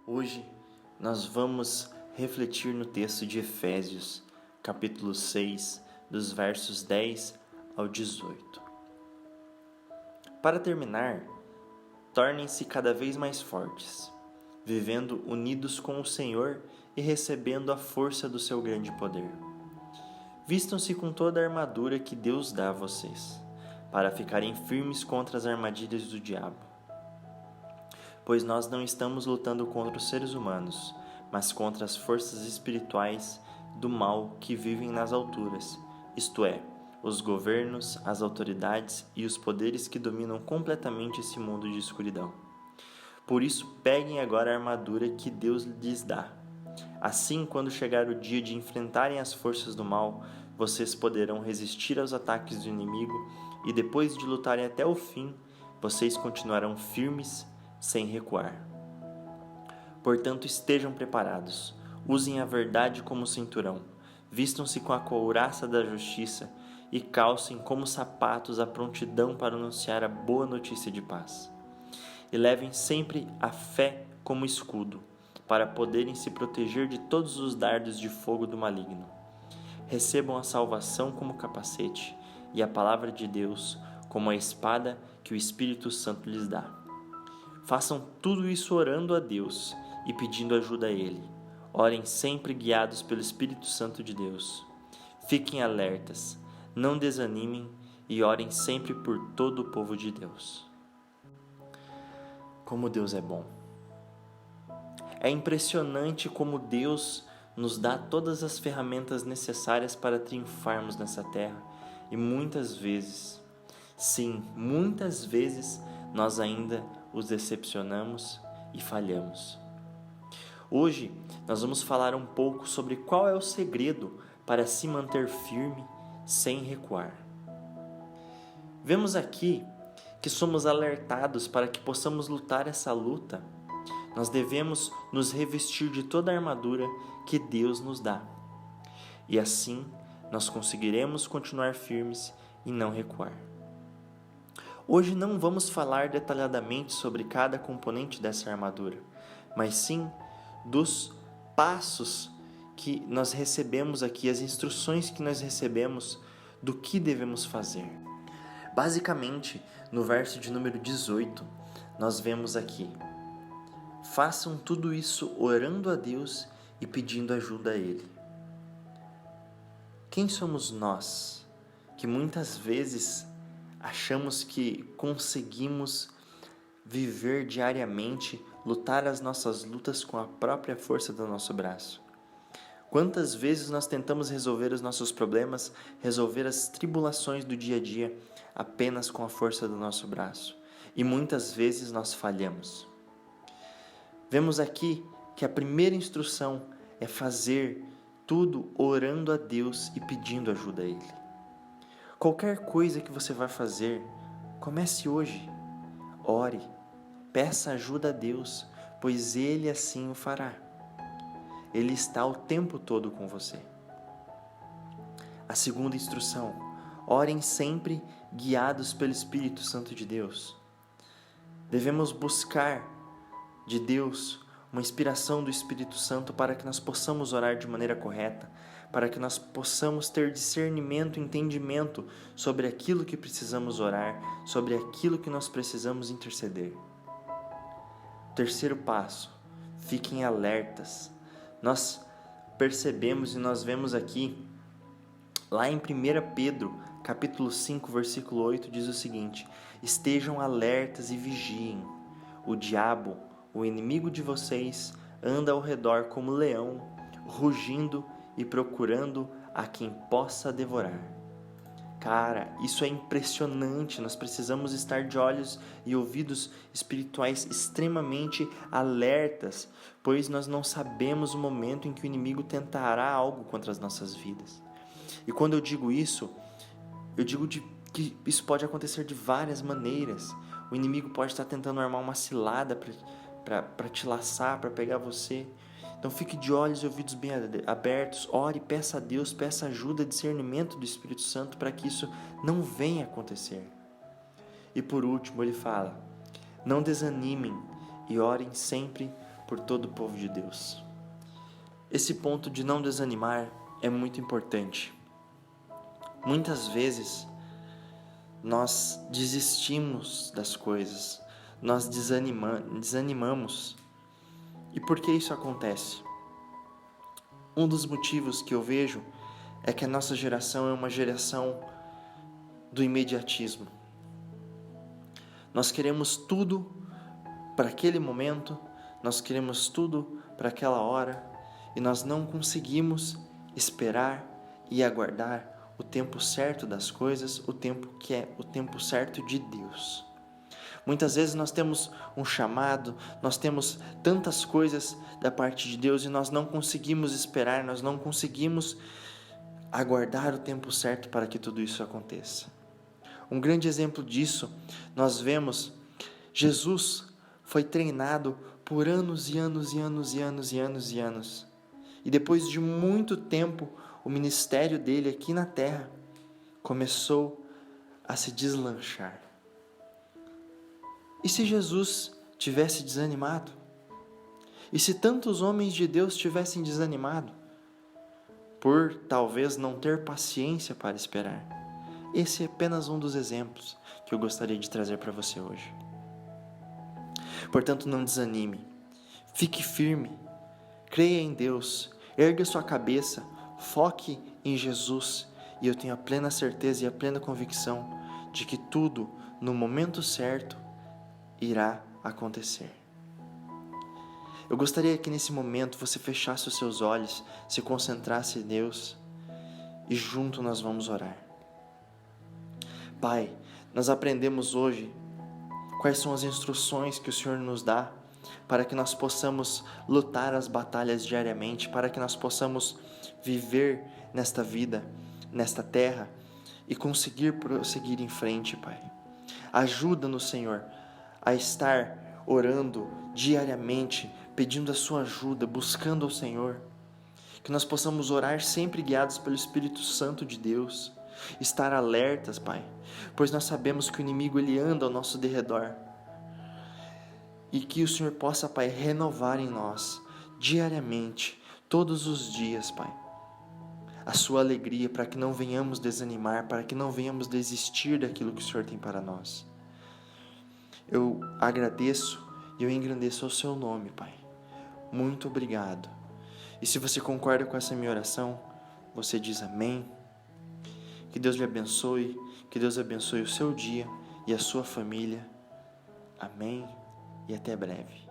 Hoje nós vamos refletir no texto de Efésios, capítulo 6, dos versos 10 ao 18. Para terminar, tornem-se cada vez mais fortes, vivendo unidos com o Senhor e recebendo a força do seu grande poder. Vistam-se com toda a armadura que Deus dá a vocês, para ficarem firmes contra as armadilhas do diabo. Pois nós não estamos lutando contra os seres humanos, mas contra as forças espirituais do mal que vivem nas alturas, isto é, os governos, as autoridades e os poderes que dominam completamente esse mundo de escuridão. Por isso, peguem agora a armadura que Deus lhes dá. Assim, quando chegar o dia de enfrentarem as forças do mal, vocês poderão resistir aos ataques do inimigo e depois de lutarem até o fim, vocês continuarão firmes sem recuar. Portanto, estejam preparados, usem a verdade como cinturão, vistam-se com a couraça da justiça e calcem como sapatos a prontidão para anunciar a boa notícia de paz. E levem sempre a fé como escudo, para poderem se proteger de todos os dardos de fogo do maligno. Recebam a salvação como capacete e a palavra de Deus como a espada que o Espírito Santo lhes dá. Façam tudo isso orando a Deus e pedindo ajuda a Ele. Orem sempre guiados pelo Espírito Santo de Deus. Fiquem alertas, não desanimem e orem sempre por todo o povo de Deus. Como Deus é bom! É impressionante como Deus nos dá todas as ferramentas necessárias para triunfarmos nessa terra e muitas vezes, sim, muitas vezes nós ainda os decepcionamos e falhamos. Hoje nós vamos falar um pouco sobre qual é o segredo para se manter firme sem recuar. Vemos aqui que somos alertados para que possamos lutar essa luta. Nós devemos nos revestir de toda a armadura que Deus nos dá. E assim nós conseguiremos continuar firmes e não recuar. Hoje não vamos falar detalhadamente sobre cada componente dessa armadura, mas sim dos passos que nós recebemos aqui, as instruções que nós recebemos do que devemos fazer. Basicamente, no verso de número 18, nós vemos aqui: façam tudo isso orando a Deus e pedindo ajuda a Ele. Quem somos nós que muitas vezes achamos que conseguimos viver diariamente, lutar as nossas lutas com a própria força do nosso braço? Quantas vezes nós tentamos resolver os nossos problemas, resolver as tribulações do dia a dia apenas com a força do nosso braço? E muitas vezes nós falhamos. Vemos aqui que a primeira instrução é fazer tudo orando a Deus e pedindo ajuda a Ele. Qualquer coisa que você vai fazer, comece hoje. Ore, peça ajuda a Deus, pois Ele assim o fará. Ele está o tempo todo com você. A segunda instrução: orem sempre guiados pelo Espírito Santo de Deus. Devemos buscar de Deus uma inspiração do Espírito Santo para que nós possamos orar de maneira correta, para que nós possamos ter discernimento e entendimento sobre aquilo que precisamos orar, sobre aquilo que nós precisamos interceder. Terceiro passo: fiquem alertas. Nós percebemos e nós vemos aqui, lá em 1 Pedro, capítulo 5, versículo 8, diz o seguinte: estejam alertas e vigiem. O diabo, o inimigo de vocês, anda ao redor como leão, rugindo e procurando a quem possa devorar. Cara, isso é impressionante. Nós precisamos estar de olhos e ouvidos espirituais extremamente alertas, pois nós não sabemos o momento em que o inimigo tentará algo contra as nossas vidas. E quando eu digo isso, eu digo que isso pode acontecer de várias maneiras. O inimigo pode estar tentando armar uma cilada para te laçar, para pegar você. Então fique de olhos e ouvidos bem abertos, ore, peça a Deus, peça ajuda, discernimento do Espírito Santo para que isso não venha acontecer. E por último ele fala: não desanimem e orem sempre por todo o povo de Deus. Esse ponto de não desanimar é muito importante. Muitas vezes nós desistimos das coisas, nós desanimamos. E por que isso acontece? Um dos motivos que eu vejo é que a nossa geração é uma geração do imediatismo. Nós queremos tudo para aquele momento, nós queremos tudo para aquela hora e nós não conseguimos esperar e aguardar o tempo certo das coisas, o tempo que é o tempo certo de Deus. Muitas vezes nós temos um chamado, nós temos tantas coisas da parte de Deus e nós não conseguimos esperar, nós não conseguimos aguardar o tempo certo para que tudo isso aconteça. Um grande exemplo disso, nós vemos Jesus foi treinado por anos e anos e anos e anos e anos e anos. E depois de muito tempo, o ministério dele aqui na terra começou a se deslanchar. E se Jesus tivesse desanimado? E se tantos homens de Deus tivessem desanimado? Por talvez não ter paciência para esperar. Esse é apenas um dos exemplos que eu gostaria de trazer para você hoje. Portanto, não desanime. Fique firme. Creia em Deus. Erga sua cabeça. Foque em Jesus. E eu tenho a plena certeza e a plena convicção de que tudo, no momento certo, irá acontecer. Eu gostaria que nesse momento você fechasse os seus olhos, se concentrasse em Deus e junto nós vamos orar. Pai, nós aprendemos hoje quais são as instruções que o Senhor nos dá para que nós possamos lutar as batalhas diariamente, para que nós possamos viver nesta vida, nesta terra e conseguir prosseguir em frente, Pai. Ajuda-nos, Senhor, a estar orando diariamente, pedindo a sua ajuda, buscando ao Senhor. Que nós possamos orar sempre guiados pelo Espírito Santo de Deus. Estar alertas, Pai, pois nós sabemos que o inimigo ele anda ao nosso derredor. E que o Senhor possa, Pai, renovar em nós, diariamente, todos os dias, Pai, a sua alegria, para que não venhamos desanimar, para que não venhamos desistir daquilo que o Senhor tem para nós. Eu agradeço e eu engrandeço o seu nome, Pai. Muito obrigado. E se você concorda com essa minha oração, você diz amém. Que Deus lhe abençoe, que Deus abençoe o seu dia e a sua família. Amém e até breve.